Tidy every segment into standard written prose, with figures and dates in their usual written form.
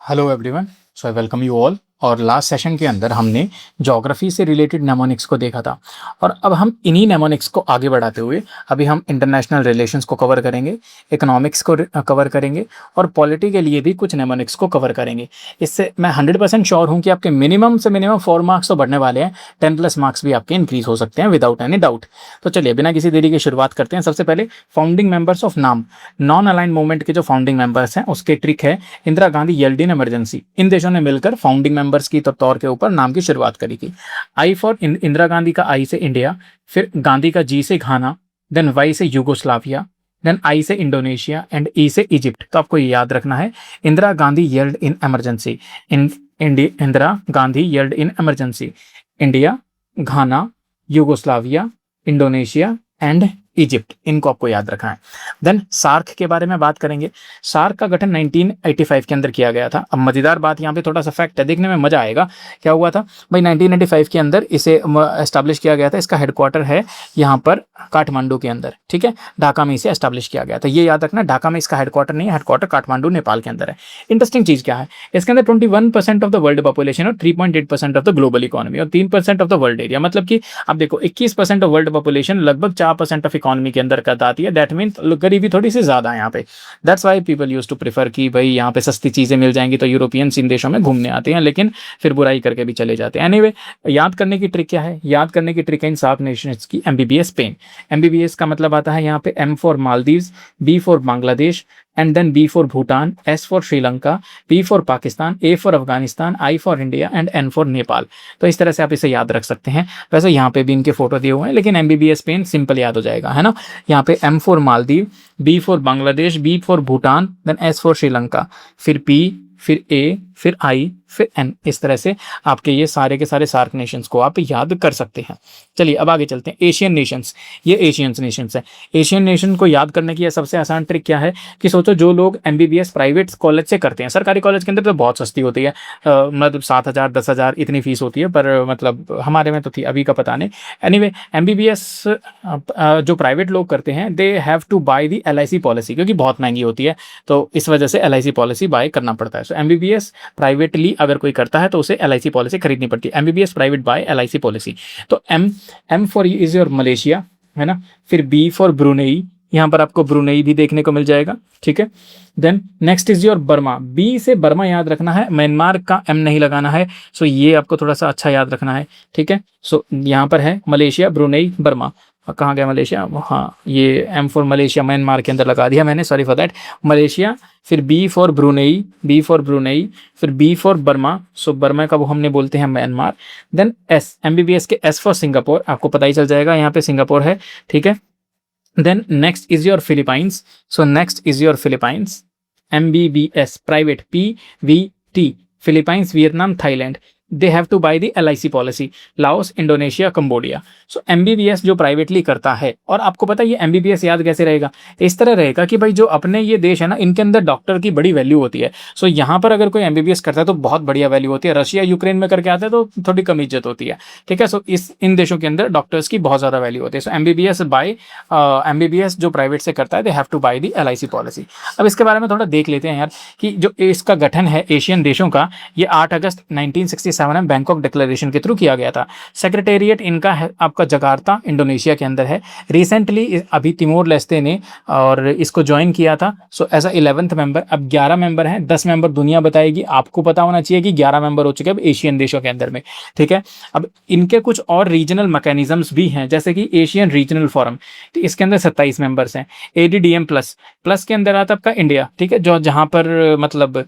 Hello everyone, so I welcome you all. और last session के अंदर हमने ज्योग्राफी से रिलेटेड नेमोनिक्स को देखा था और अब हम इन्हीं नेमोनिक्स को आगे बढ़ाते हुए अभी हम इंटरनेशनल रिलेशंस को कवर करेंगे, इकोनॉमिक्स को कवर करेंगे और पॉलिटी के लिए भी कुछ नेमोनिक्स को कवर करेंगे। इससे मैं 100% श्योर हूँ कि आपके मिनिमम से मिनिमम 4 मार्क्स तो बढ़ने वाले हैं, 10+ मार्क्स भी आपके इंक्रीज हो सकते हैं विदाउट एनी डाउट। तो चलिए बिना किसी देरी के शुरुआत करते हैं। सबसे पहले फाउंडिंग मेंबर्स ऑफ नाम, नॉन अलाइन मूवमेंट के जो फाउंडिंग मेंबर्स हैं उसके ट्रिक है इंदिरा गांधी, येल्डिन, इमरजेंसी। इन देशों ने मिलकर फाउंडिंग मेंबर्स की तौर के ऊपर नाम की शुरुआत करी थी। आई फॉर इंदिरा गांधी का आई से इंडिया, फिर गांधी का जी से घाना, देन वाई से यूगोस्लाविया, देन आई से इंडोनेशिया एंड ई से इजिप्ट। तो आपको ये याद रखना है, Indira Gandhi yelled in emergency, Indira Gandhi yelled in emergency, India, Ghana, Yugoslavia, Indonesia and Egypt, इनको आपको याद रखना है। देन सार्क के बारे में बात करेंगे। सार्क का गठन 1985 के अंदर किया गया था। अब मजेदार बात यहाँ पे थोड़ा सा फैक्ट है, देखने में मजा आएगा। क्या हुआ था भाई, 1985 के अंदर इसे एस्टैब्लिश किया गया था। इसका हेडक्वार्टर है यहाँ पर काठमांडू के अंदर, ठीक है, ढाका में इसे एस्टैब्लिश किया गया था। ये याद रखना, ढाका में इसका हेडक्वार्टर नहीं है, हेडक्वार्टर काठमांडू नेपाल के अंदर है। इंटरेस्टिंग चीज क्या है, इसके अंदर 21% ऑफ द वर्ल्ड पॉपुलेशन और 3.8% ऑफ द ग्लोबल इकोनॉमी और 3% ऑफ द वर्ल्ड एरिया। मतलब कि आप देखो 21% ऑफ वर्ल्ड पॉपुलेशन लगभग 4% ऑफ इकोनॉमी के अंदर आती है। दैट मीन गरीबी थोड़ी सी ज्यादा है यहाँ पे। That's why people use to prefer कि भाई यहाँ पे सस्ती चीजें मिल जाएंगी तो यूरोपियंस इन देशों में घूमने आते हैं, लेकिन फिर बुराई करके भी चले जाते हैं। एनीवे, याद करने की ट्रिक क्या है, याद करने की ट्रिक है इन सार्क नेशंस की एमबीबीएस पेन। एमबीबीएस का मतलब आता है यहाँ पे M for Maldives, B for Bangladesh and then B for Bhutan, S for Sri Lanka, P for Pakistan, A for Afghanistan, I for India and N for Nepal. तो इस तरह से आप इसे याद रख सकते हैं। वैसे यहाँ पे भी इनके फोटो दिए हुए हैं, लेकिन एमबीबीएस पेन सिंपल याद हो जाएगा, है ना। यहाँ पे M for Maldives, B for Bangladesh, B for Bhutan, then S for Sri Lanka, फिर पी, फिर ए, फिर आई, फिर एन। इस तरह से आपके ये सारे के सारे सार्क नेशंस को आप याद कर सकते हैं। चलिए अब आगे चलते हैं। एशियन नेशंस, ये एशियन नेशंस है। एशियन नेशन को याद करने की सबसे आसान ट्रिक क्या है कि सोचो जो लोग एमबीबीएस प्राइवेट कॉलेज से करते हैं, सरकारी कॉलेज के अंदर तो बहुत सस्ती होती है, मतलब 7,000 10,000 इतनी फीस होती है, पर मतलब हमारे में तो थी, अभी का पता नहीं। एनीवे, एमबीबीएस जो प्राइवेट लोग करते हैं they have to buy the LIC policy, क्योंकि बहुत महंगी होती है, तो इस वजह से एलआईसी पॉलिसी बाय करना पड़ता है। सो एमबीबीएस प्राइवेटली अगर कोई करता है तो उसे एलआईसी पॉलिसी खरीदनी पड़ती है। MBBS private by LIC policy. तो M for is your Malaysia, है ना। फिर बी फॉर ब्रुनेई, यहाँ पर आपको ब्रुनेई भी देखने को मिल जाएगा, ठीक है। Then next is your Burma, B से बर्मा याद रखना है, म्यांमार का एम नहीं लगाना है। सो ये आपको थोड़ा सा अच्छा याद रखना है, ठीक है। सो यहाँ पर है मलेशिया, ब्रुनेई, बर्मा। कहाँ गया मलेशिया, हाँ ये एम फॉर मलेशिया म्यांमार के अंदर लगा दिया मैंने, सॉरी फॉर दैट। मलेशिया, फिर B for Brunei, B for Brunei, फिर B for Burma. So Burma का वो हमने बोलते हैं म्यांमार। देन एस, एमबीबीएस के एस फॉर सिंगापुर, आपको पता ही चल जाएगा यहाँ पे सिंगापुर है, ठीक है। Then next is your Philippines. So next is your Philippines, MBBS private PVT, Philippines, Vietnam, Thailand. They have to buy the LIC policy, Laos, Indonesia, Cambodia. So MBBS जो प्राइवेटली करता है, और आपको पता है ये एमबीबीएस याद कैसे रहेगा, इस तरह रहेगा कि भाई जो अपने ये देश है ना, इनके अंदर डॉक्टर की बड़ी वैल्यू होती है। सो यहाँ पर अगर कोई एमबीबीएस करता है तो बहुत बढ़िया वैल्यू होती है। रशिया यूक्रेन में करके आता है तो थोड़ी कम इज्जत होती है, ठीक है। सो इन देशों के अंदर डॉक्टर्स की बहुत ज़्यादा वैल्यू होती है। सो एमबीबीएस जो प्राइवेट से करता है they have to buy the LIC policy. अब इसके बारे में थोड़ा देख लेते हैं यार कि जो इसका गठन है एशियन देशों का, ये 8 अगस्त 1967 में बैंकॉक डिक्लेरेशन के थ्रू किया गया था। सेक्रेटेरिएट इनका है आपका जकार्ता, इंडोनेशिया के अंदर है। रिसेंटली अभी तिमोर लेस्ते ने और इसको ज्वाइन किया था। So as a 11th member, अब 11 मेंबर हैं, 10 मेंबर दुनिया बताएगी, आपको पता होना चाहिए कि 11 मेंबर हो चुके हैं अब एशियन देशों के अंदर में, ठीक है। अब इनके कुछ और रीजनल मैकेनिज्म्स भी हैं, जैसे कि एशियन रीजनल फोरम, तो इसके अंदर 27 मेंबर्स हैं। एडीडीएम प्लस, प्लस के अंदर आता है आपका इंडिया, ठीक है, जो जहां पर मतलब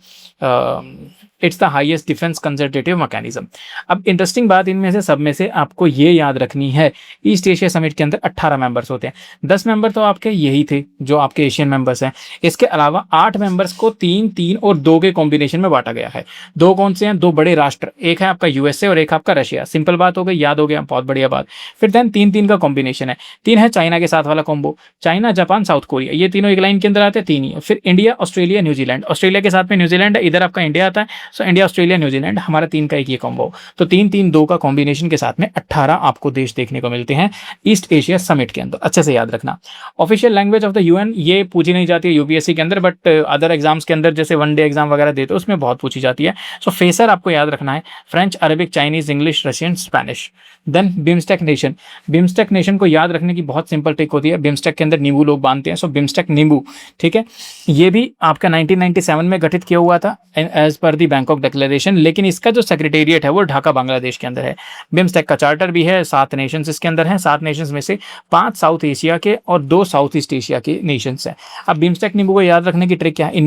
it's the highest defence consultative mechanism. अब इंटरेस्टिंग बात इनमें से सब में से आपको ये याद रखनी है, ईस्ट एशिया समिट के अंदर 18 मेंबर्स होते हैं, 10 मेंबर तो आपके यही थे जो आपके एशियन मेंबर्स हैं। इसके अलावा 8 मेंबर्स को 3 3 और 2 के कॉम्बिनेशन में बांटा गया है। 2 कौन से हैं, 2 बड़े राष्ट्र, एक है आपका यूएसए और एक आपका रशिया। सिंपल बात हो गई, याद हो गया, बहुत बढ़िया बात। फिर देन 3 3 का कॉम्बिनेशन है, 3 है चाइना के साथ वाला combo, China, Japan, south Korea, ये तीनों एक लाइन के अंदर आते हैं, 3 ही। फिर इंडिया, ऑस्ट्रेलिया, न्यूजीलैंड, ऑस्ट्रेलिया के साथ में न्यूजीलैंड है, इधर आपका इंडिया आता है। सो इंडिया, ऑस्ट्रेलिया, न्यूजीलैंड, हमारा 3 का एक ये कॉम्बो। तो 3-3-2 का कॉम्बिनेशन के साथ में 18 आपको देश देखने को मिलते हैं ईस्ट एशिया समिट के अंदर। अच्छे से याद रखना। Official language of the UN, ये पूछी नहीं जाती है यूपीएससी के अंदर, बट अदर एग्जाम्स के अंदर जैसे वनडे एग्जाम वगैरह देते हो उसमें बहुत पूछी जाती है। सो फेसर आपको याद रखना है, French, Arabic, Chinese, English, Russian, Spanish. Then BIMSTEC nation, BIMSTEC nation को याद रखने की बहुत सिंपल ट्रिक होती है। बिम्स्टेक के अंदर नींबू लोग बांधते हैं, सो बिम्स्टेक नींबू, ठीक है। ये भी आपका 1997 में गठित किया हुआ था एज पर दी बैंकॉक डिक्लेरेशन, लेकिन इसका जो सेक्रेटेरिएट है वो ढाका बांग्लादेश के अंदर है। बिम्स्टेक का चार्टर भी है, 7 नेशंस इसके अंदर हैं। 7 नेशंस में से 5 साउथ एशिया के और 2 साउथ ईस्ट एशिया के नेशंस हैं। अब बिम्स्टेक नींबू को याद रखने की ट्रिक क्या है? इन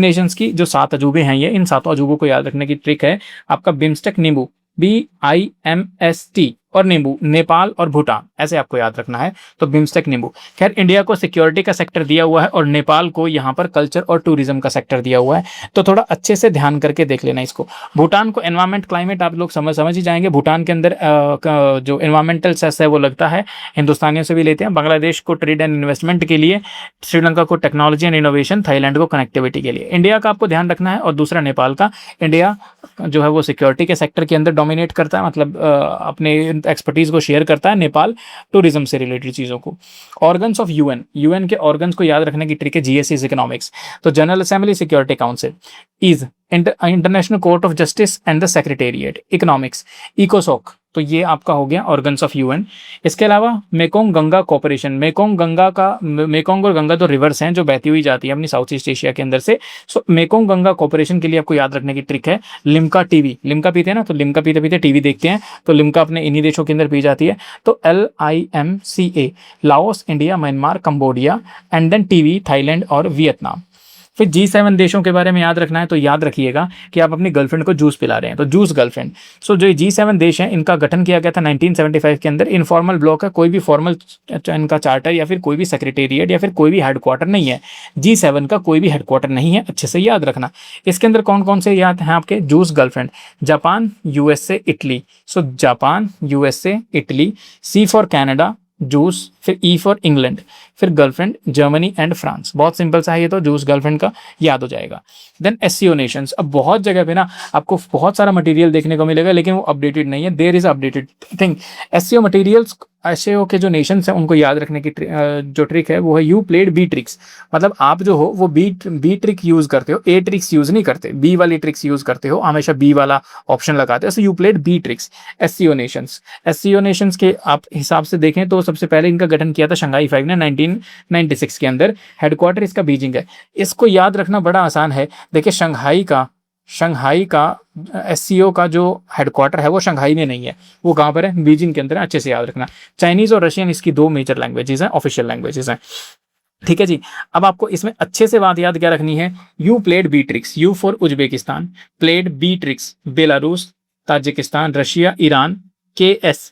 नेशंस की जो 7 अजूबे हैं, ये इन 7 अजूबों को याद रखने की ट्रिक है आपका बिम्स्टेक नींबू, BIMST, और नींबू, नेपाल और भूटान, ऐसे आपको याद रखना है। तो बिम्स्टेक नींबू। खैर, इंडिया को सिक्योरिटी का सेक्टर दिया हुआ है और नेपाल को यहाँ पर कल्चर और टूरिज्म का सेक्टर दिया हुआ है, तो थोड़ा अच्छे से ध्यान करके देख लेना इसको। भूटान को एनवायरमेंट, क्लाइमेट आप लोग समझ ही जाएंगे। भूटान के अंदर जो एनवायरमेंटल सेस है वो लगता है, हिंदुस्तानियों से भी लेते हैं। बांग्लादेश को ट्रेड एंड इन्वेस्टमेंट के लिए, श्रीलंका को टेक्नोलॉजी एंड इनोवेशन, थाईलैंड को कनेक्टिविटी के लिए। इंडिया का आपको ध्यान रखना है, और दूसरा नेपाल का। इंडिया जो है वो सिक्योरिटी के सेक्टर के अंदर डोमिनेट करता है, मतलब अपने एक्सपर्टीज को शेयर करता है। नेपाल टूरिज्म से रिलेटेड चीज़ों को। ऑर्गन्स ऑफ यूएन के ऑर्गन्स को याद रखने की ट्रिक है जीएससी इकोनॉमिक्स। तो general assembly, security council, is international court of justice and the secretariat, economics, इकोसॉक। तो ये आपका हो गया ऑर्गन्स ऑफ यूएन। इसके अलावा मेकोंग गंगा कॉर्पोरेशन, मेकोंग और गंगा तो रिवर्स हैं जो बहती हुई जाती है अपनी साउथ ईस्ट एशिया के अंदर से। सो मेकोंग गंगा कॉर्पोरेशन के लिए आपको याद रखने की ट्रिक है लिम्का टीवी। लिम्का पीते हैं ना, तो लिम्का पीते पीते टीवी देखते हैं, तो लिम्का अपने इन्हीं देशों के अंदर पी जाती है। तो LIMCA, Laos, India, Myanmar, Cambodia, and then TV, Thailand और वियतनाम। फिर G7 देशों के बारे में याद रखना है, तो याद रखिएगा कि आप अपनी गर्लफ्रेंड को जूस पिला रहे हैं, तो जूस गर्लफ्रेंड। सो जो G7 देश हैं, इनका गठन किया गया था 1975 के अंदर। इनफॉर्मल ब्लॉक है, कोई भी फॉर्मल इनका चार्टर या फिर कोई भी सेक्रेटेरिएट या फिर कोई भी हेडक्वार्टर नहीं है। G7 का कोई भी हेडक्वार्टर नहीं है, अच्छे से याद रखना। इसके अंदर कौन कौन से याद हैं आपके? Juice girlfriend, Japan, USA, Italy. So Japan, USA, Italy. C for Canada, juice, फिर E फॉर इंग्लैंड, फिर गर्लफ्रेंड, जर्मनी एंड फ्रांस। बहुत सिंपल सा है ये, तो जूस गर्लफ्रेंड का याद हो जाएगा। Then SCO nations. अब बहुत जगह पे ना आपको बहुत सारा मटेरियल देखने को मिलेगा, लेकिन वो अपडेटेड नहीं है। There is updated thing. SCO materials, SCO के जो नेशंस हैं उनको याद रखने की जो ट्रिक है वो है यू प्लेड बी ट्रिक्स। मतलब आप जो हो वो बी ट्रिक यूज करते हो, ए ट्रिक्स यूज नहीं करते, बी वाली ट्रिक्स यूज करते हो, हमेशा बी वाला ऑप्शन लगाते हो। So you played B tricks. SCO nations के आप हिसाब से देखें तो सबसे पहले इनका गठन किया था शंघाई 5 ने 1996 के अंदर। हेडक्वार्टर इसका बीजिंग है। इसको याद रखना बड़ा आसान है। देखिए, शंघाई का SCO का जो हेडक्वार्टर है वो शंघाई में नहीं है, वो कहाँ पर है? बीजिंग के अंदर है, अच्छे से याद रखना। चाइनीज और रशियन इसकी 2 मेजर लैंग्वेजेस हैं, ऑफिशियल लैंग्वेजेस हैं, ठीक है जी। अब आपको इसमें अच्छे से बात याद क्या रखनी है? You played B tricks, U for Uzbekistan, played B tricks, Belarus, Tajikistan, Russia, Iran, KS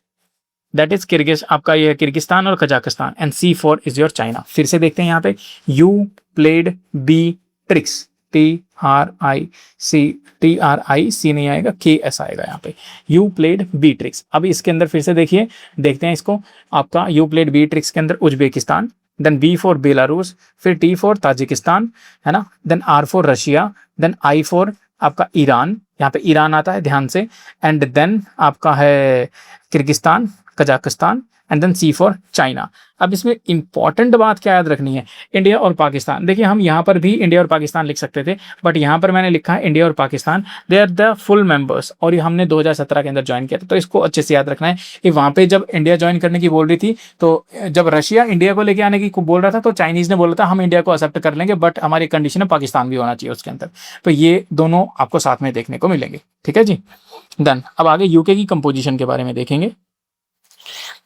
that is Kyrgyz, आपका ये किर्गिस्तान और Kazakhstan, and C4 is your China. फिर से देखते हैं यहाँ पे, you played B tricks, TRIC नहीं आएगा, KS आएगा यहाँ पे, यू प्लेड बी ट्रिक्स। अब इसके अंदर फिर से देखिए, देखते हैं इसको। आपका यू प्लेड बी ट्रिक्स के अंदर Uzbekistan, then B for Belarus, फिर T फॉर ताजिकिस्तान, है ना, then R for Russia, then I for आपका ईरान, यहाँ पे ईरान आता है ध्यान से, एंड देन आपका है Kyrgyzstan, Kazakhstan, and then C for China. अब इसमें इंपॉर्टेंट बात क्या याद रखनी है? इंडिया और पाकिस्तान। देखिए, हम यहाँ पर भी इंडिया और पाकिस्तान लिख सकते थे, बट यहाँ पर मैंने लिखा है इंडिया और Pakistan, they are the full members, और ये हमने 2017 के अंदर ज्वाइन किया था। तो इसको अच्छे से याद रखना है कि वहाँ पे जब इंडिया ज्वाइन करने की बोल रही थी, तो जब रशिया इंडिया को लेके आने की बोल रहा था, तो चाइनीज ने बोला था हम इंडिया को एक्सेप्ट कर लेंगे, बट हमारी कंडीशन है पाकिस्तान भी होना चाहिए उसके अंदर। तो ये दोनों आपको साथ में देखने को मिलेंगे, ठीक है जी। देन अब आगे यूके की कंपोजिशन के बारे में देखेंगे,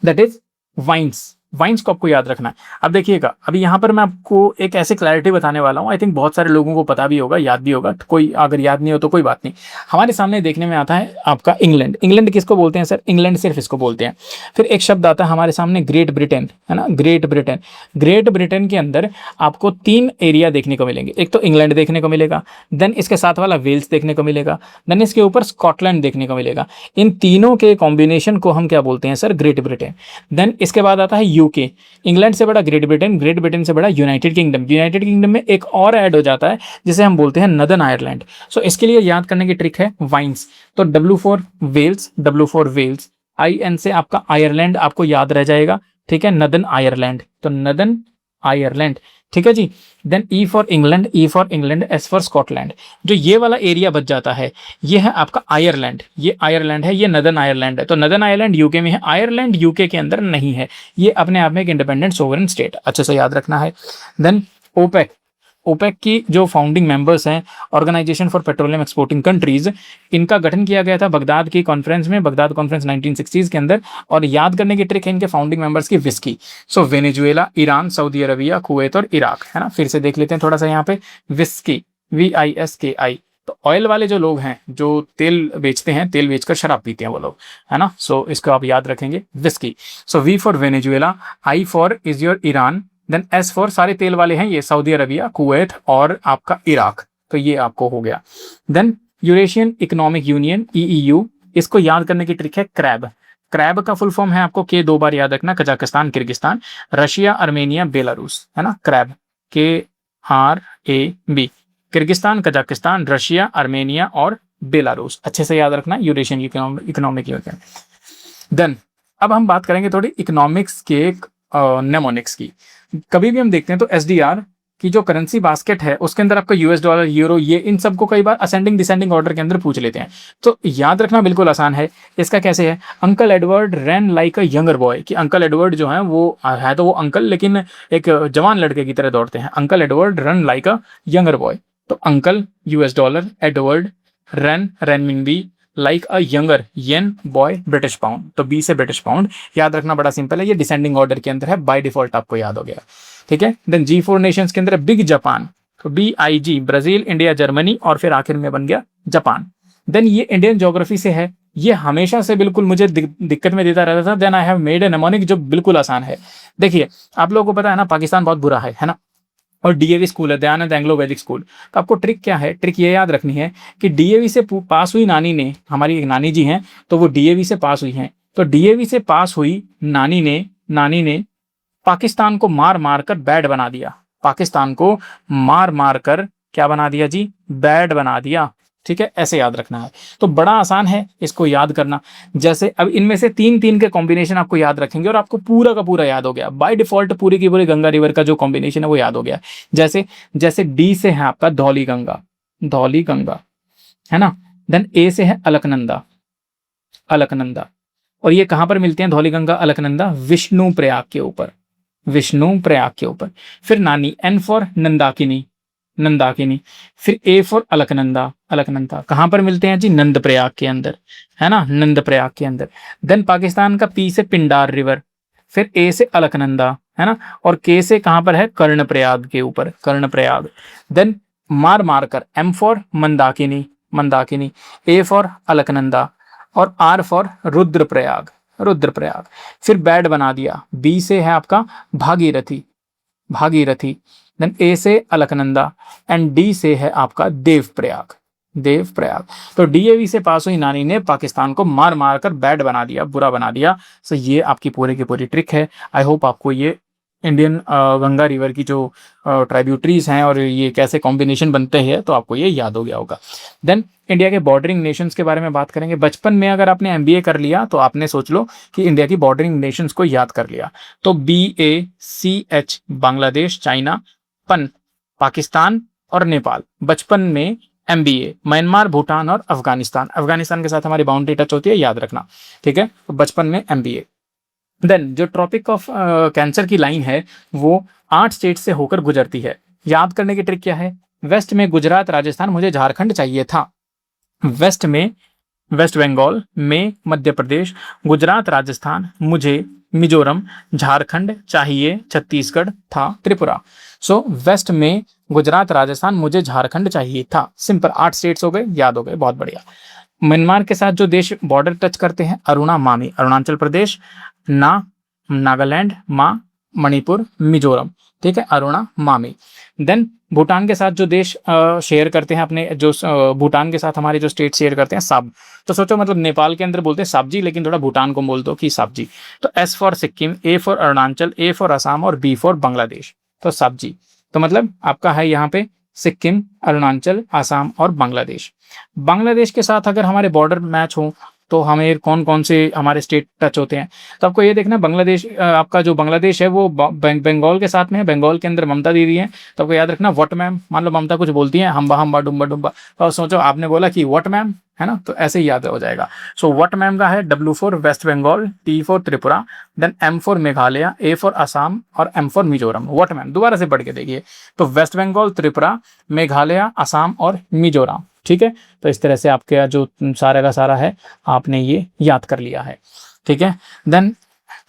दैट इज वाइन्स को आपको याद रखना है। अब देखिएगा, अभी यहाँ पर मैं आपको एक ऐसे क्लैरिटी बताने वाला हूँ, आई थिंक बहुत सारे लोगों को पता भी होगा, याद भी होगा, कोई अगर याद नहीं हो तो कोई बात नहीं। हमारे सामने देखने में आता है आपका इंग्लैंड किसको बोलते हैं सर? इंग्लैंड सिर्फ इसको बोलते हैं। फिर एक शब्द आता है हमारे सामने ग्रेट ब्रिटेन, है ना, ग्रेट ब्रिटेन के अंदर आपको 3 एरिया देखने को मिलेंगे। एक तो इंग्लैंड देखने को मिलेगा, देन इसके साथ वाला वेल्स देखने को मिलेगा, देन इसके ऊपर स्कॉटलैंड देखने को मिलेगा। इन तीनों के कॉम्बिनेशन को हम क्या बोलते हैं सर? Great Britain. देन इसके बाद आता है यूके, इंग्लैंड से बड़ा ग्रेट ब्रिटेन, ग्रेट ब्रिटेन से बड़ा यूनाइटेड किंगडम, यूनाइटेड किंगडम में एक और ऐड हो जाता है जिसे हम बोलते हैं नदर्न आयरलैंड। सो इसके लिए याद करने की ट्रिक है वाइन्स। तो W for Wales, W for Wales, IN से आपका आयरलैंड आपको याद रह जाएगा, ठीक है, नदर्न आयरलैंड, तो नदर्न आयरलैंड, ठीक है जी। Then E for England, E for England, S for Scotland. जो ये वाला एरिया बच जाता है ये है आपका आयरलैंड, ये आयरलैंड है, ये नदर्न आयरलैंड है। तो नदर्न आयरलैंड यूके में है, आयरलैंड यूके के अंदर नहीं है, ये अपने आप में एक इंडिपेंडेंट सोवरेन स्टेट, अच्छे से याद रखना है। देन ओपेक, ओपेक की जो फाउंडिंग मेंबर्स हैं, organisation for petroleum exporting countries, इनका गठन किया गया था बगदाद की कॉन्फ्रेंस में, बगदाद कॉन्फ्रेंस 1960s के अंदर। और याद करने की ट्रिक है इनके फाउंडिंग मेंबर्स की whisky. So Venezuela, Iran, Saudi Arabia, Kuwait और इराक, है ना। फिर से देख लेते हैं थोड़ा सा यहाँ पे, विस्की, VISKI। तो ऑयल वाले जो लोग हैं, जो तेल बेचते हैं, तेल बेचकर शराब पीते हैं वो लोग, है ना। सो इसको आप याद रखेंगे, whisky. So V for Venezuela, I for is your Iran, then S for सारे तेल वाले हैं, ये सऊदी अरबिया, कुवैत और आपका इराक, तो ये आपको हो गया। Then Eurasian economic union, EEU, इसको याद करने की ट्रिक है क्रैब। क्रैब का फुल फॉर्म है आपको के 2 बार याद रखना, Kazakhstan, Kyrgyzstan, Russia, Armenia, Belarus, है ना। Crab KRAB, Kyrgyzstan, Kazakhstan, Russia, Armenia और बेलारूस, अच्छे से याद रखना, यूरेशियन इकोनॉमिक यूनियन। देन अब हम बात करेंगे थोड़ी इकोनॉमिक्स के नेमोनिक्स की। कभी भी हम देखते हैं तो SDR की जो करेंसी बास्केट है उसके अंदर आपका US डॉलर, यूरो, ये इन सबको कई बार असेंडिंग डिसेंडिंग ऑर्डर के अंदर पूछ लेते हैं। तो याद रखना बिल्कुल आसान है। इसका कैसे है, uncle Edward ran like a younger boy, कि अंकल एडवर्ड जो है वो है तो वो अंकल लेकिन एक जवान लड़के की तरह दौड़ते हैं। Uncle Edward run like a younger boy, तो uncle US dollar, Edward, run renminbi, like a younger yen, boy British pound, तो B से ब्रिटिश पाउंड। याद रखना बड़ा सिंपल है, ये डिसेंडिंग ऑर्डर के अंदर है, बाय डिफॉल्ट आपको याद हो गया, ठीक है। देन G4 नेशंस के अंदर बिग जापान, तो BIG, ब्राजील, इंडिया, जर्मनी और फिर आखिर में बन गया जापान। देन ये इंडियन ज्योग्राफी से है, ये हमेशा से बिल्कुल मुझे दिक्कत में देता रहता था। Then I have made a mnemonic जो बिल्कुल आसान है। देखिए आप लोगों को पता है ना, पाकिस्तान बहुत बुरा है ना, और DAV स्कूल है, दयानंद एंग्लो वैदिक स्कूल। तो आपको ट्रिक क्या है, ट्रिक ये याद रखनी है कि DAV से पास हुई नानी ने, हमारी एक नानी जी हैं, तो वो DAV से पास हुई हैं, तो DAV से पास हुई नानी ने पाकिस्तान को मार मार कर बैड बना दिया, पाकिस्तान को मार मार कर क्या बना दिया जी, बैड बना दिया, ठीक है, ऐसे याद रखना है। तो बड़ा आसान है इसको याद करना। जैसे अब इनमें से 3 के कॉम्बिनेशन आपको याद रखेंगे और आपको पूरा का पूरा याद हो गया बाय डिफॉल्ट, पूरी की पूरी गंगा रिवर का जो कॉम्बिनेशन है वो याद हो गया। जैसे D से है आपका धौली गंगा, है ना। देन A से है अलकनंदा, और ये कहां पर मिलते हैं धौली गंगा, अलकनंदा, विष्णु प्रयाग के ऊपर। फिर नानी, N फॉर नंदाकिनी, फिर A फॉर अलकनंदा कहां पर मिलते हैं जी, नंद प्रयाग के अंदर, है ना, नंद प्रयाग के अंदर। देन पाकिस्तान का P से पिंडार रिवर, फिर A से अलकनंदा, है ना, और K से कहां पर है, कर्णप्रयाग के ऊपर, कर्णप्रयाग। देन मार मार कर, M for Mandakini, A for Alaknanda और R फॉर रुद्रप्रयाग। फिर बैड बना दिया, B से है आपका भागीरथी, देन A से अलकनंदा एंड D से है आपका देवप्रयाग। तो DAV से पास हुई नानी ने पाकिस्तान को मार मार कर बैड बना दिया, बुरा बना दिया। सो ये आपकी पूरी की पूरी ट्रिक है। आई होप आपको ये इंडियन गंगा रिवर की जो ट्राइब्यूटरीज हैं और ये कैसे कॉम्बिनेशन बनते हैं तो आपको ये याद हो गया होगा। देन इंडिया के बॉर्डरिंग नेशंस के बारे में बात करेंगे। बचपन में अगर आपने MBA कर लिया तो आपने सोच लो कि इंडिया की बॉर्डरिंग नेशंस को याद कर लिया। तो BACH Bangladesh, China, PAN Pakistan और नेपाल। बचपन में MBA म्यांमार, भूटान और अफगानिस्तान के साथ हमारी बाउंड्री टच होती है, याद रखना, ठीक है। तो बचपन में MBA। देन जो ट्रॉपिक ऑफ कैंसर की लाइन है वो 8 स्टेट से होकर गुजरती है। याद करने की ट्रिक क्या है, वेस्ट में गुजरात, राजस्थान, मुझे झारखंड चाहिए था। वेस्ट में वेस्ट बंगाल, में मध्य प्रदेश, गुजरात, राजस्थान, मुझे मिजोरम, झारखंड चाहिए, छत्तीसगढ़ था, त्रिपुरा। सो वेस्ट में गुजरात, राजस्थान, मुझे झारखंड चाहिए था। सिंपल 8 स्टेट्स हो गए, याद हो गए, बहुत बढ़िया। म्यांमार के साथ जो देश बॉर्डर टच करते हैं, मामी, अरुणाचल प्रदेश, नागालैंड, मणिपुर, मिजोरम, ठीक है, मामी। देन भूटान के साथ जो देश शेयर करते हैं अपने, जो भूटान के साथ हमारे जो स्टेट शेयर करते हैं, साब। तो सोचो मतलब नेपाल के अंदर बोलते हैं साबजी, लेकिन थोड़ा भूटान को बोल दो कि साबजी। तो S for Sikkim, A for Arunachal, A for Assam और बी फॉर बांग्लादेश। तो साबजी तो मतलब आपका है यहाँ पे सिक्किम, अरुणाचल, असम और बांग्लादेश। बांग्लादेश के साथ अगर हमारे बॉर्डर मैच हो तो हमें कौन कौन से हमारे स्टेट टच होते हैं। तो आपको ये देखना, बांग्लादेश आपका जो बांग्लादेश है वो बंगाल के साथ में है। बंगाल के अंदर ममता दीदी है, तो आपको याद रखना व्हाट मैम। मान लो ममता कुछ बोलती है हम्बा हम्बा डुम्बा डुम्बा, तो सोचो आपने बोला कि व्हाट मैम, है ना, तो ऐसे ही याद हो जाएगा। सो व्हाट मैम का है W for West Bengal, T for Tripura, then M for Meghalaya, A for Assam और M for Mizoram. What ma'am दोबारा से पढ़ के देखिए, तो वेस्ट बंगाल, त्रिपुरा, मेघालय, असम और मिजोरम। ठीक है, तो इस तरह से आपके जो सारा का सारा है आपने ये याद कर लिया है। ठीक है, देन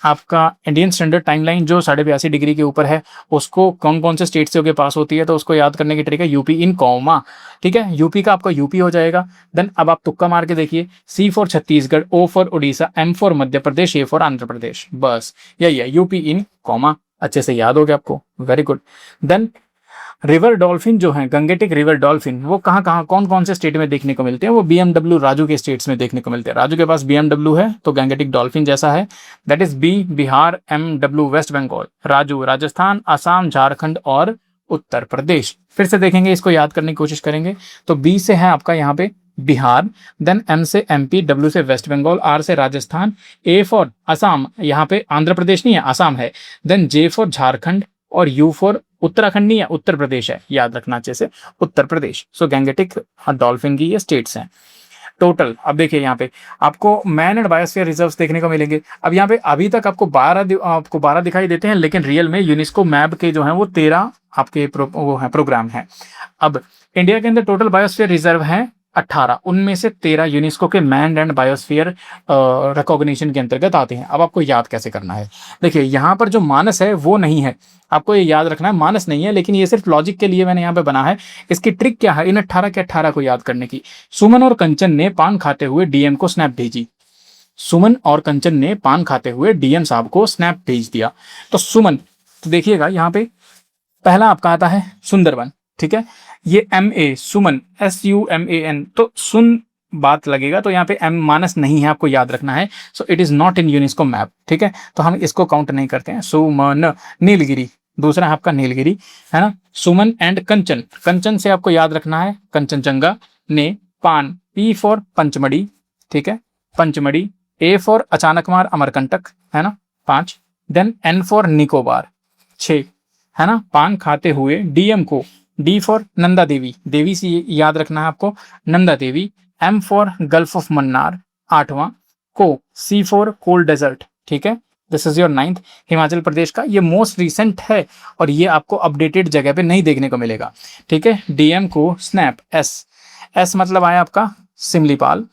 आपका इंडियन स्टैंडर्ड टाइमलाइन जो 82.5 डिग्री के ऊपर है, उसको कौन कौन से स्टेट से होकर पास होती है, तो उसको याद करने की ट्रिक है यूपी इन कॉमा। ठीक है, यूपी का आपका यूपी हो जाएगा। देन अब आप तुक्का मार के देखिए, C for Chhattisgarh, O for Orissa, M for Madhya Pradesh, A for Andhra Pradesh. बस यही है यूपी इन कॉमा, अच्छे से याद हो गया आपको, very good. Then river dolphin जो है, गंगेटिक रिवर डॉल्फिन, वो कहाँ कहाँ कौन कौन से स्टेट में देखने को मिलते हैं, वो बीएमडब्ल्यू राजू के स्टेट्स में देखने को मिलते हैं। राजू के पास बीएमडब्ल्यू है तो गंगेटिक डॉल्फिन जैसा है, that is B Bihar, M W West Bengal, Raju Rajasthan, Assam, Jharkhand और उत्तर प्रदेश। फिर से देखेंगे, इसको याद करने की कोशिश करेंगे। तो बी से है आपका यहाँ पे बिहार, देन एम से एमपी, डब्ल्यू से वेस्ट बंगाल, आर से राजस्थान, ए फॉर असम, यहाँ पे आंध्र प्रदेश नहीं है असम है, देन जे फॉर झारखंड और यू फॉर उत्तराखंड नहीं है उत्तर प्रदेश है, याद रखना अच्छे से, उत्तर प्रदेश। सो गैंगेटिक डॉल्फिन की ये स्टेट्स हैं टोटल। अब देखिए यहाँ पे आपको मैन एंड बायोस्फीयर रिजर्व्स देखने को मिलेंगे। अब यहाँ पे अभी तक आपको 12 दिखाई देते हैं, लेकिन रियल में यूनेस्को मैप के जो है वो 13 आपके वो है प्रोग्राम है। अब इंडिया के अंदर टोटल बायोस्फीयर रिजर्व है 18, उनमें से 13 यूनेस्को के मैन एंड बायोस्फीयर रिकॉग्निशन के अंतर्गत आते हैं। अब आपको याद कैसे करना है, देखिए यहाँ पर जो मानस है वो नहीं है, आपको ये याद रखना है मानस नहीं है, लेकिन ये सिर्फ लॉजिक के लिए मैंने यहाँ पे बना है। इसकी ट्रिक क्या है इन 18 के 18 को याद करने की। सुमन और कंचन ने पान खाते हुए डीएम को स्नैप भेजी। सुमन और कंचन ने पान खाते हुए डीएम साहब को स्नैप भेज दिया। तो सुमन, तो देखिएगा यहाँ पे पहला आपका आता है सुंदरवन। ठीक है, ये MA सुमन, SUMAN, तो सुन बात लगेगा, तो यहाँ पे एम मानस नहीं है, आपको याद रखना है। So it is not in UNESCO map. ठीक है, तो हम इसको काउंट नहीं करते हैं। सुमन, नीलगिरी, दूसरा है आपका नीलगिरी, है ना। सुमन एंड कंचन, कंचन से आपको याद रखना है कंचनजंगा, ने पान, P फॉर पंचमढ़ी, ठीक है, पंचमढ़ी, A फॉर अचानकमार अमरकंटक, है ना, 5, देन N फॉर निकोबार, 6, है ना, पान खाते हुए डीएम को, D फॉर नंदा देवी, देवी से याद रखना है आपको, Nanda Devi, M for gulf of Mannar, 8वां, को, C फॉर कोल्ड डेजर्ट। ठीक है, this is your 9th। Himachal Pradesh का ये मोस्ट रिसेंट है और ये आपको अपडेटेड जगह पे नहीं देखने को मिलेगा। ठीक है, डीएम को स्नैप, एस मतलब आया आपका Similipal,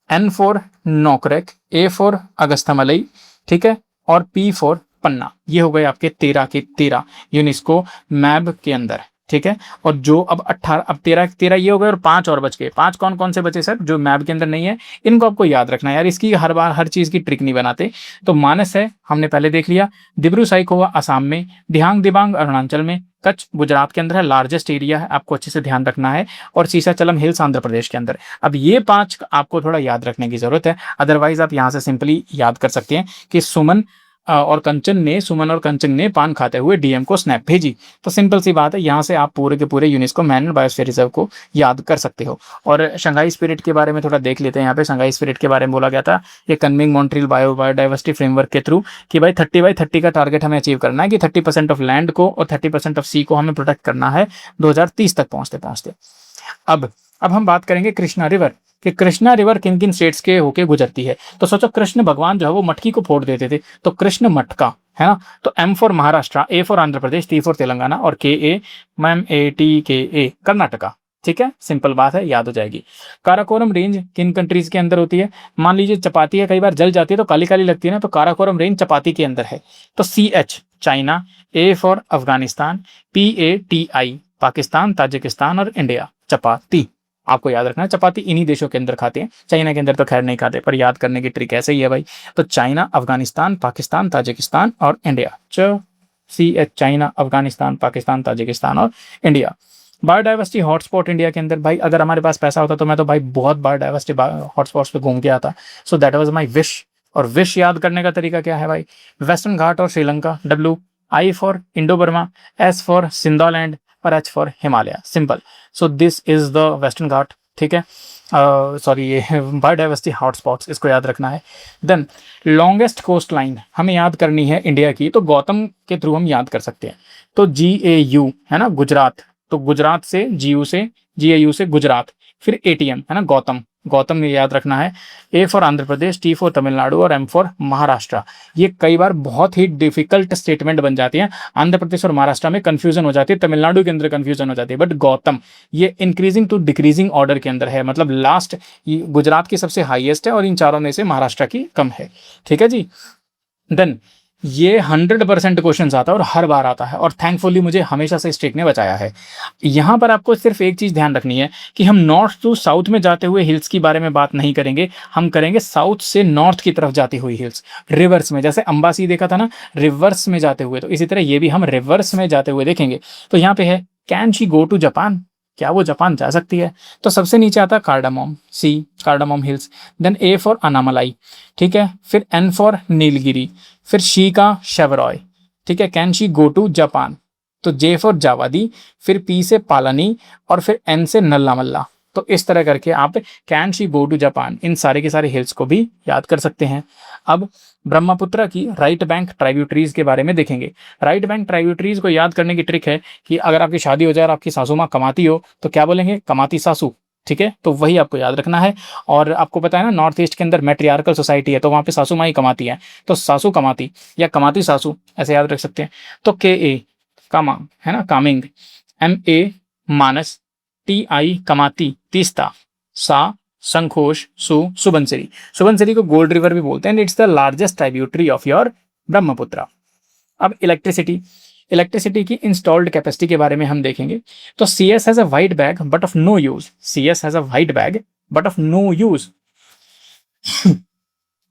N for Nokrek, A for Agasthyamalai, ठीक है, और P फॉर पन्ना। ये हो गए आपके 13 के 13 यूनेस्को मैप के अंदर। ठीक है, और जो अब 18, अब 13 ये हो गए और 5 और बच गए। 5 कौन कौन से बचे सर, जो मैप के अंदर नहीं है, इनको आपको याद रखना है यार, इसकी हर बार हर चीज की ट्रिक नहीं बनाते। तो मानस है हमने पहले देख लिया, दिब्रू साइखोवा असम में, दिहांग दिबांग अरुणाचल में, कच्छ गुजरात के अंदर है, लार्जेस्ट एरिया है, आपको अच्छे से ध्यान रखना है, और सीसाचलम हिल्स आंध्र प्रदेश के अंदर। अब ये 5 आपको थोड़ा याद रखने की जरूरत है, अदरवाइज आप यहाँ से सिंपली याद कर सकते हैं कि सुमन और कंचन ने पान खाते हुए डीएम को स्नैप भेजी। तो सिंपल सी बात है, यहाँ से आप पूरे के पूरे UNESCO man and biosphere reserve को याद कर सकते हो। और शंघाई स्पिरिट के बारे में थोड़ा देख लेते हैं। यहाँ पे शंघाई स्पिरिट के बारे में बोला गया था, ये कन्मिंग मॉन्ट्रियल बायोडाइवर्सिटी फ्रेमवर्क के थ्रू, कि भाई 30/30 का टारगेट हमें अचीव करना है, कि 30% ऑफ लैंड को और 30% ऑफ सी को हमें प्रोटेक्ट करना है 2030 तक पहुँचते। अब हम बात करेंगे कृष्णा रिवर, कि कृष्णा रिवर किन किन स्टेट्स के होके गुजरती है। तो सोचो कृष्ण भगवान जो है वो मटकी को फोड़ देते थे, तो कृष्ण मटका, है ना। तो M for Maharashtra, A for Andhra Pradesh, T for Telangana और KA कर्नाटका। ठीक है, सिंपल बात है, याद हो जाएगी। काराकोरम रेंज किन कंट्रीज के अंदर होती है, मान लीजिए चपाती है, कई बार जल जाती है तो काली काली लगती है ना, तो काराकोरम रेंज चपाती के अंदर है। तो CH China, A for Afghanistan, PATI Pakistan, Tajikistan और इंडिया। चपाती आपको याद रखना है, चपाती इन्हीं देशों के अंदर खाते हैं, चाइना के अंदर तो खैर नहीं खाते, पर याद करने की ट्रिक ऐसे ही है भाई। तो चाइना, अफगानिस्तान, पाकिस्तान, ताजिकिस्तान और India. CH China, Afghanistan, Pakistan, Tajikistan और इंडिया। बायोडाइवर्सिटी हॉटस्पॉट इंडिया के अंदर, भाई अगर हमारे पास पैसा होता तो मैं तो भाई बहुत बायोडाइवर्सिटी हॉटस्पॉट्स पे घूम के आता। So that was my wish. और विश याद करने का तरीका क्या है भाई, वेस्टर्न घाट और Sri Lanka, W, I for Indo Burma, S for Sundaland और H for Himalaya. Simple. So this is the western Ghat, ठीक है। सॉरी ये बायोडाइवर्सिटी हॉटस्पॉट्स, इसको याद रखना है। देन लॉन्गेस्ट कोस्ट लाइन हमें याद करनी है इंडिया की, तो गौतम के थ्रू हम याद कर सकते हैं। तो GAU है ना, गुजरात, तो गुजरात से GAU से गुजरात, फिर ATM है ना, गौतम, गौतम ये याद रखना है। A for Andhra Pradesh, T for Tamil Nadu और M फॉर महाराष्ट्र। ये कई बार बहुत ही डिफिकल्ट स्टेटमेंट बन जाती है, आंध्र प्रदेश और महाराष्ट्र में कंफ्यूजन हो जाती है, तमिलनाडु के अंदर कंफ्यूजन हो जाती है, बट गौतम ये इंक्रीजिंग टू डिक्रीजिंग ऑर्डर के अंदर है, मतलब लास्ट गुजरात की सबसे हाईएस्ट है और इन चारों में से महाराष्ट्र की कम है, ठीक है जी। देन ये 100% क्वेश्चन आता है और हर बार आता है, और थैंकफुली मुझे हमेशा से स्ट्रिक ने बचाया है। यहाँ पर आपको सिर्फ एक चीज़ ध्यान रखनी है कि हम नॉर्थ टू साउथ में जाते हुए हिल्स की बारे में बात नहीं करेंगे, हम करेंगे साउथ से नॉर्थ की तरफ जाती हुई हिल्स, रिवर्स में। जैसे अंबासी देखा था ना रिवर्स में जाते हुए, तो इसी तरह ये भी हम रिवर्स में जाते हुए देखेंगे। तो यहाँ पे है can she go to Japan, क्या वो जापान जा सकती है? तो सबसे नीचे आता है cardamom, C cardamom hills. Then A for Anamalai, ठीक है, फिर N फॉर नीलगिरी, फिर शी का शेवरॉय, ठीक है, can she go to Japan. तो J फॉर जावादी, फिर P से पालानी और फिर N से नल्लामल्ला। तो इस तरह करके आप can she go to Japan इन सारे के सारे हिल्स को भी याद कर सकते हैं। अब ब्रह्मपुत्र की राइट बैंक ट्राइब्यूटरीज के बारे में देखेंगे। राइट बैंक ट्राइब्यूटरीज को याद करने की ट्रिक है कि अगर आपकी शादी हो जाए और आपकी सासू माँ कमाती हो तो क्या बोलेंगे, कमाती सासू, ठीक है, तो वही आपको याद रखना है। और आपको पता है ना नॉर्थ ईस्ट के अंदर मैट्रियार्कल सोसाइटी है, तो वहाँ पे सासू माँ ही कमाती है, तो सासू कमाती या कमाती सासू ऐसे याद रख सकते हैं। तो KA कामा है ना, कामिंग, MA मानस, TI कमाती तीस्ता, सा संखोश, सुबनसिरी। सुबनसिरी को गोल्ड रिवर भी बोलते हैं, it's the largest tributary of your Brahmaputra. अब इलेक्ट्रिसिटी की इंस्टॉल्ड कैपेसिटी के बारे में हम देखेंगे। तो CS has a wide bag but of no use, CS has a wide bag but of no use,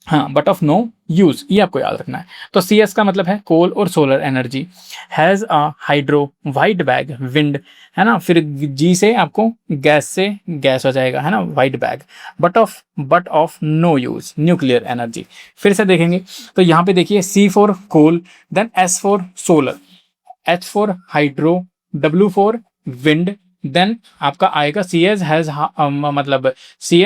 हाँ, बट ऑफ नो यूज, ये आपको याद रखना है। तो CS का मतलब है कोल और solar energy. Has a hydro wide bag wind, है ना, फिर G से आपको गैस से गैस हो जाएगा, है ना, wide bag. But of no use nuclear energy. फिर से देखेंगे तो यहाँ पे देखिए C for coal, then S for solar, H for hydro, W for wind, then आपका आएगा CS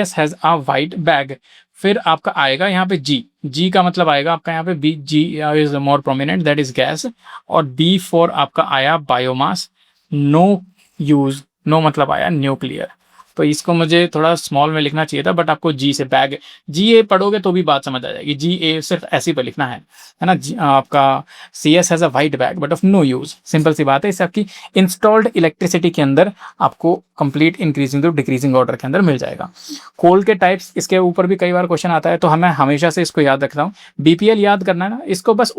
has a wide bag. फिर आपका आएगा यहाँ पे G का मतलब आएगा आपका यहाँ पे G is more prominent, that is gas. और B फॉर आपका आया बायोमास, नो यूज, नो मतलब आया न्यूक्लियर। तो इसको मुझे थोड़ा स्मॉल में लिखना चाहिए था, बट आपको G से बैग GA पढ़ोगे तो भी बात समझ आ जाएगी, GA सिर्फ ऐसे ही पर लिखना है ना। आपका CS has a wide bag but of no use, simple सी बात है। इससे आपकी इंस्टॉल्ड इलेक्ट्रिसिटी के अंदर आपको complete increasing to decreasing order के अंदर मिल जाएगा। कोल के टाइप्स, इसके ऊपर भी कई बार क्वेश्चन आता है, तो हमें हमेशा से इसको याद रखता हूँ। BPL याद करना है ना, इसको बस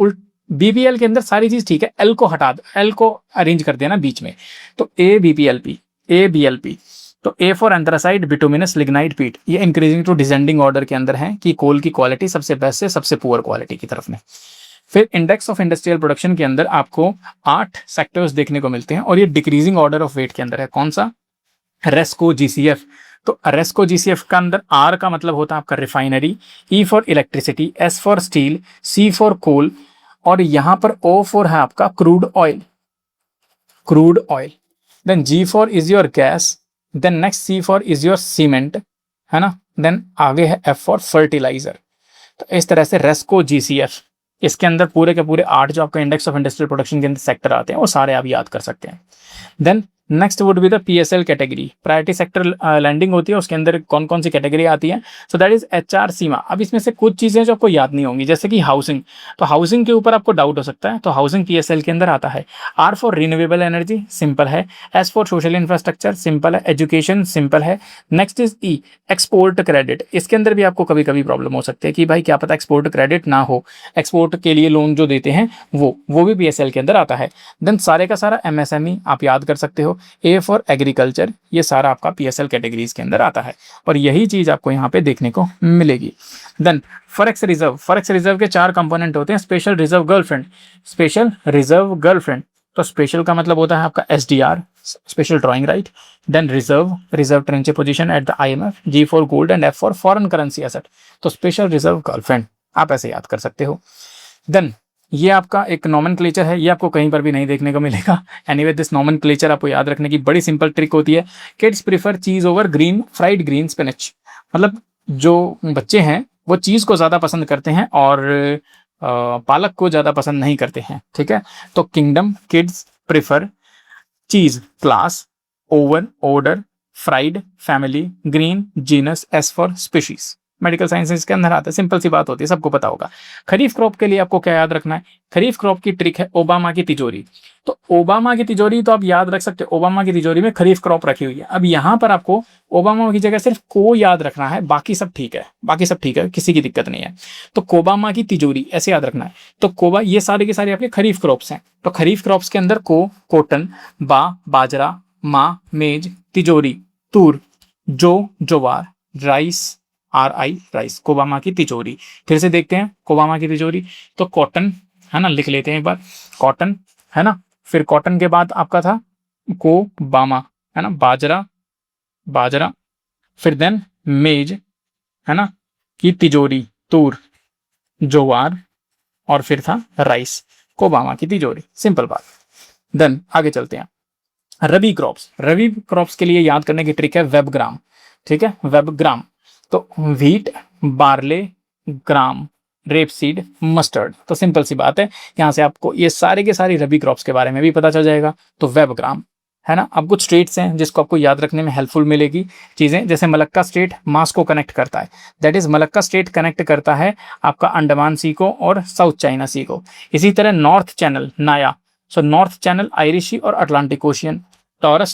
BPL के अंदर सारी चीज ठीक है, L को हटा दो, L को अरेंज कर देना बीच में। तो ABLP। तो A for anthracite bituminous lignite पीट, ये इंक्रीजिंग टू डिसेंडिंग ऑर्डर के अंदर है कि कोल की क्वालिटी सबसे बेस्ट से सबसे पुअर क्वालिटी की तरफ में। फिर इंडेक्स ऑफ इंडस्ट्रियल प्रोडक्शन के अंदर आपको 8 सेक्टर्स देखने को मिलते हैं और ये डिक्रीजिंग ऑर्डर ऑफ वेट के अंदर है। कौन सा? रेस्को GCF। तो रेस्को GCF का अंदर R का मतलब होता है आपका refinery, E for electricity, S for steel, C for coal, और यहां पर O फॉर है आपका crude oil. Then G for is your gas, then next C for is your cement, है ना, देन आगे है F फॉर फर्टिलाइजर। तो इस तरह से रेस्को GCF, इसके अंदर पूरे के पूरे 8 जो आपका इंडेक्स ऑफ इंडस्ट्रियल प्रोडक्शन के अंदर सेक्टर आते हैं वो सारे आप याद कर सकते हैं। Then next would be the PSL category, priority sector lending होती है, उसके अंदर कौन कौन सी कैटेगरी आती है? सो दैट इज HR सीमा। अब इसमें से कुछ चीजें जो आपको याद नहीं होंगी, जैसे कि हाउसिंग, तो हाउसिंग के ऊपर आपको डाउट हो सकता है, तो हाउसिंग PSL के अंदर आता है। R for renewable energy, simple है। S for social infrastructure, simple है। एजुकेशन, सिंपल है। Next is E export credit, इसके अंदर भी आपको कभी कभी प्रॉब्लम हो सकती है कि भाई क्या पता एक्सपोर्ट क्रेडिट ना हो, एक्सपोर्ट के लिए लोन जो देते हैं वो भी PSL के अंदर आता है। देन सारे का सारा MSME आप याद कर सकते हो। ए फॉर एग्रीकल्चर, ये सारा आपका PSL कैटेगरीज के अंदर आता है और यही चीज़ आपको यहाँ पे देखने को मिलेगी। Then forex reserve, forex reserve के 4 कंपोनेंट होते हैं। Special reserve girlfriend, special reserve girlfriend, तो स्पेशल का मतलब होता है आपका SDR, special drawing right. Then reserve, reserve tranche position at the IMF, G for gold and F for foreign currency asset, तो स्पेशल रिजर्व गर्लफ्रेंड आप ऐसे याद कर सकते हो। देन ये आपका एक नॉमेनक्लेचर है, ये आपको कहीं पर भी नहीं देखने को मिलेगा। एनीवे दिस नॉमेनक्लेचर आपको याद रखने की बड़ी सिंपल ट्रिक होती है। किड्स प्रीफर चीज over green fried green spinach, मतलब जो बच्चे हैं वो चीज़ को ज़्यादा पसंद करते हैं और पालक को ज़्यादा पसंद नहीं करते हैं, ठीक है। तो किंगडम, किड्स प्रीफर, चीज, class, oven, order, fried, family, green, genus, S for species, medical sciences के अंदर आता है। सिंपल सी बात होती है, सबको पता होगा। खरीफ क्रॉप के लिए आपको क्या याद रखना है? खरीफ क्रॉप की ट्रिक है ओबामा की तिजोरी। तो ओबामा की तिजोरी तो आप याद रख सकते हो, ओबामा की तिजोरी में खरीफ क्रॉप रखी हुई है। अब यहाँ पर आपको ओबामा की जगह सिर्फ को याद रखना है, बाकी सब ठीक है, बाकी सब ठीक है, किसी की दिक्कत नहीं है। तो कोबामा की तिजोरी ऐसे याद रखना है। तो कोबा, ये सारे के सारे आपके खरीफ क्रॉप्स हैं। तो खरीफ क्रॉप्स के अंदर को, कॉटन, बाजरा, मेज, तिजोरी, तूर, जोवार, राइस, RI राइस, कोबामा की तिजोरी। फिर से देखते हैं कोबामा की तिजोरी। तो कॉटन है ना, लिख लेते हैं एक बार, कॉटन है ना। फिर कॉटन के बाद आपका था कोबामा है ना, बाजरा, फिर देन मेज है ना की तिजोरी, तूर, जोवार, और फिर था राइस, कोबामा की तिजोरी। सिंपल बात। देन आगे चलते हैं। रबी क्रॉप्स, रबी क्रॉप्स के लिए याद करने की ट्रिक है वेबग्राम, ठीक है, वेबग्राम। तो व्हीट, बार्ले, ग्राम, रेपसीड, मस्टर्ड, तो सिंपल सी बात है, यहाँ से आपको ये सारे के सारे रबी क्रॉप्स के बारे में भी पता चल जाएगा। तो वेबग्राम है ना। अब कुछ स्टेट्स हैं जिसको आपको याद रखने में हेल्पफुल मिलेगी चीज़ें, जैसे मलक्का स्टेट मास को कनेक्ट करता है, that is Malacca state connect करता है आपका अंडमान सी को और साउथ चाइना सी को। इसी तरह नॉर्थ चैनल, नाया, सो नॉर्थ चैनल, आयरिश सी और अटलांटिक ओशियन। टॉरस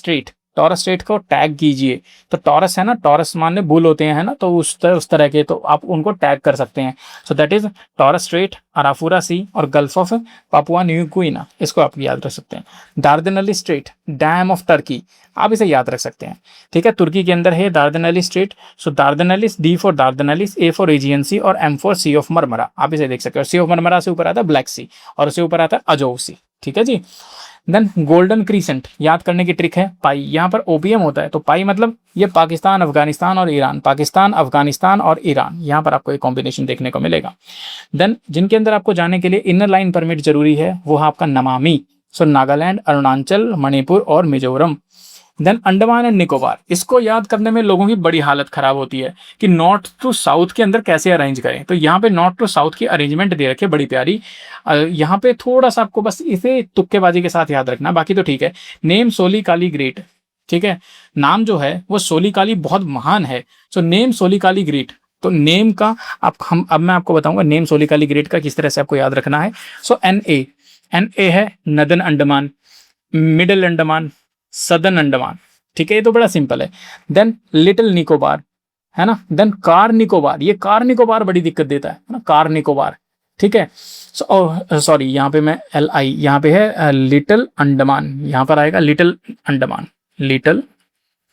स्ट्रेट को टैग कीजिए। तो टॉरस है ना, टॉरस मान ले बुल होते हैं ना, तो उस तरह के, तो आप उनको टैग कर सकते हैं। So that is Torres strait, Arafura sea और gulf of Papua New Guinea, इसको आप याद रख सकते हैं। Dardanelles strait, dam of Turkey, आप इसे याद रख सकते हैं, ठीक है। तुर्की के अंदर है Dardanelles strait. So Dardanelles, D for Dardanelles, A for Aegean sea और M for sea of Marmara, आप इसे देख सकते हो। सी ऑफ मरमरा से ऊपर आता है ब्लैक सी और उससे ऊपर आता है अजोव सी, ठीक है जी। देन गोल्डन क्रीसेंट, याद करने की ट्रिक है पाई, यहाँ पर ओपीएम होता है। तो पाई मतलब ये पाकिस्तान, अफगानिस्तान और ईरान, पाकिस्तान, अफगानिस्तान और ईरान, यहाँ पर आपको एक कॉम्बिनेशन देखने को मिलेगा। देन जिनके अंदर आपको जाने के लिए इनर लाइन परमिट जरूरी है वो है आपका नमामि, सो नागालैंड, अरुणाचल, मणिपुर और मिजोरम। देन अंडमान एंड निकोबार, इसको याद करने में लोगों की बड़ी हालत खराब होती है कि नॉर्थ टू साउथ के अंदर कैसे अरेंज करें। तो यहाँ पे नॉर्थ टू साउथ की अरेंजमेंट दे रखी है बड़ी प्यारी। यहाँ पे थोड़ा सा आपको बस इसे तुक्केबाजी के साथ याद रखना, बाकी तो ठीक है। नेम सोली काली ग्रेट, ठीक है, नाम जो है वो सोली काली बहुत महान है। सो नेम सोली काली ग्रेट, तो नेम का अब मैं आपको बताऊंगा नेम सोली काली ग्रेट का किस तरह से आपको याद रखना है। सो NA है northern Andaman, middle Andaman, southern Andaman, ठीक है, ये तो बड़ा सिंपल है। देन लिटिल निकोबार है ना। देन कार निकोबार, ये कार निकोबार बड़ी दिक्कत देता है ना, कार निकोबार, ठीक है। सॉरी, यहाँ पे मैं LI, यहाँ पे है लिटिल अंडमान, यहाँ पर आएगा लिटिल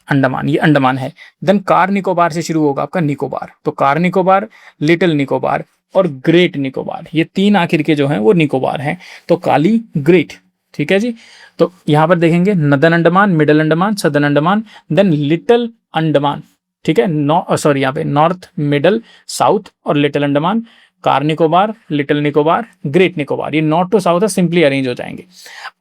अंडमान, ये अंडमान है। देन कार निकोबार से शुरू होगा आपका निकोबार, तो कार निकोबार, लिटिल निकोबार और ग्रेट निकोबार, ये 3 आखिर के जो हैं वो निकोबार हैं। तो काली, ग्रेट, ठीक है जी। तो यहां पर देखेंगे northern Andaman, middle Andaman, southern Andaman, then little Andaman, ठीक है। यहाँ पे नॉर्थ, मिडल, साउथ और little Andaman, car Nicobar, little Nicobar, great Nicobar, ये north to south simply arrange हो जाएंगे।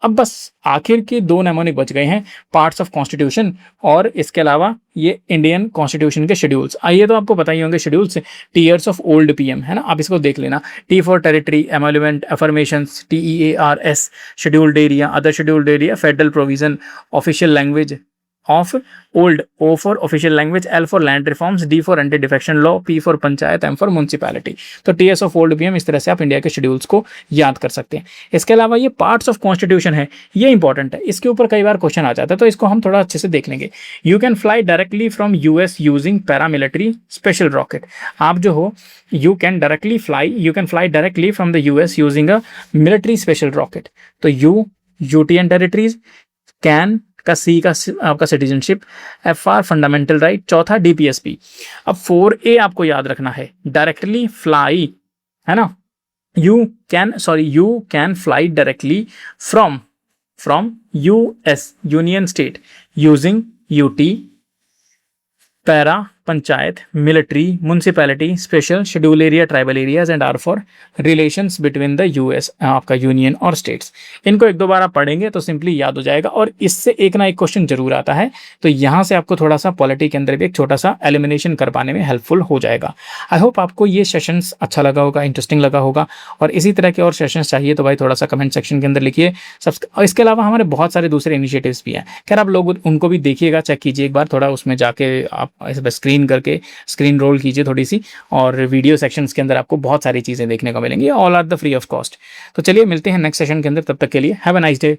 अब बस आखिर के 2 नेमोनिक बच गए हैं, पार्ट्स ऑफ कॉन्स्टिट्यूशन और इसके अलावा ये इंडियन कॉन्स्टिट्यूशन के शेड्यूल्स। आइए तो आपको पता ही होंगे schedules, tears of old PM है ना, आप इसको देख लेना। T for territory, emoluments, affirmations, TEARS, scheduled area, other scheduled area, federal provision, official language of old, O for official language, L for land reforms, D for anti defection law, P for panchayat, M for municipality. तो TS of old PM, इस तरह से आप India के schedules को याद कर सकते हैं। इसके अलावा ये पार्ट्स ऑफ कॉन्स्टिट्यूशन है, ये इंपॉर्टेंट है, इसके ऊपर कई बार क्वेश्चन आ जाता है, तो इसको हम थोड़ा अच्छे से देख लेंगे। You can fly directly from US using paramilitary special rocket, आप जो हो you can fly directly from the US using a military special rocket. तो यूटी एंड टेरिटरीज कैन का सी का आपका सिटीजनशिप, FR फंडामेंटल राइट, चौथा DPSP। अब 4A आपको याद रखना है, डायरेक्टली फ्लाई, है ना, you can fly directly from US union state using UT, para panchayat, military, municipality, special schedule area, tribal areas and are for relations between the US आपका union और स्टेट्स। इनको एक दो बार आप पढ़ेंगे तो सिंपली याद हो जाएगा, और इससे एक ना एक क्वेश्चन जरूर आता है, तो यहाँ से आपको थोड़ा सा पॉलिटी के अंदर भी एक छोटा सा एलिमिनेशन कर पाने में हेल्पफुल हो जाएगा। आई होप आपको ये सेशंस अच्छा लगा होगा, इंटरेस्टिंग लगा होगा, और इसी तरह के और सेशंस चाहिए तो भाई थोड़ा सा कमेंट सेक्शन के अंदर लिखिए। और इसके अलावा हमारे बहुत सारे दूसरे इनिशिएटिव्स भी हैं, खैर आप लोग उनको भी देखिएगा, चेक कीजिए एक बार, थोड़ा उसमें जाके आप इस स्क्रीन करके स्क्रीन रोल कीजिए थोड़ी सी, और वीडियो सेक्शंस के अंदर आपको बहुत सारी चीज़ें देखने को मिलेंगी, all are the free of cost. तो चलिए मिलते हैं नेक्स्ट सेशन के अंदर, तब तक के लिए हैव अ नाइस डे।